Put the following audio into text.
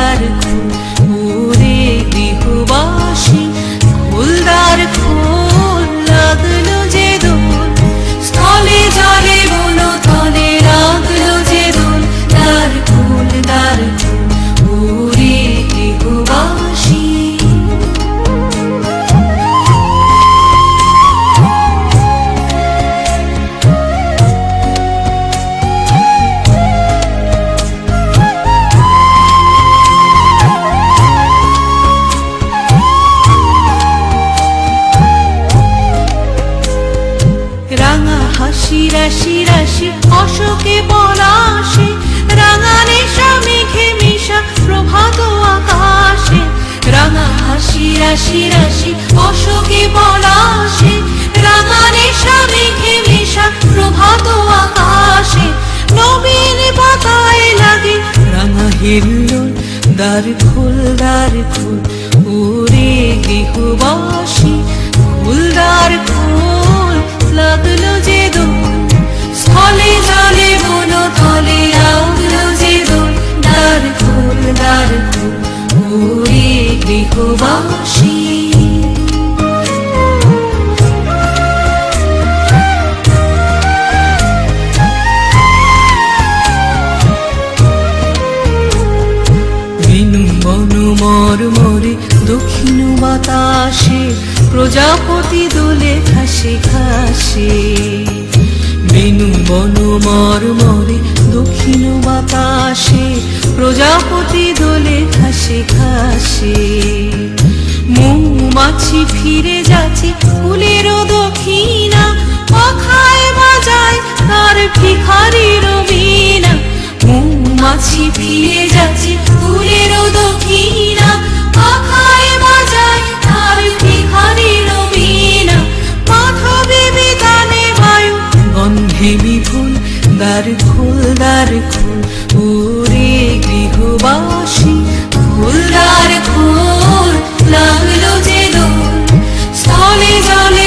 দ্বার খোল ওরে গৃহবাসী, খোল দ্বার খোল, লাগলো যে দোল, স্থলে জলে বন তলে লাগলো যে দোল, দ্বার খোল ওরে গৃহবাসী। রাঙা হাসি রাশি রাশি অশোকে পলাশে, রাঙা নেশা মেঘে মিশা প্রভাত আকাশে, রাঙা হাসি রাশি রাশি অশোকে পলাশে, রাঙা নেশা মেঘে মিশা প্রভাত আকাশে, নবীন পাতায় লাগে রাঙা হিল্লোল, দ্বার খোল ওরে গৃহবাসী, খোল দ্বার খোল, লাগলো যে দোল, স্থলে জলে বন তলে লাগলো যে দোল, দ্বার খোল ওরে গৃহবাসী। বেনু বন মরমরে দক্ষিণ বাতাসে, প্রজাপতি দোলে ঘাসে ঘাসে, বেনু বন মরমরে দক্ষিণ বাতাসে, প্রজাপতি দোলে ঘাসে ঘাসে, মৌমাছি ফিরে যাচ্ছে ফুলেরও দক্ষিণা, পাখায় বাজায় তার ভিখারির বীণা, মৌমাছি ফিরে যাচ্ছে ফুলেরও দক্ষিণা, পাখায় বাজায় তার ভিখারির বীণা, মাধবী বিতানে বায়ু গন্ধে বিপুল, দ্বার খোল ওরে গৃহবাসী, খোল দ্বার খোল, লাগলো যে দোল, স্থলে জলে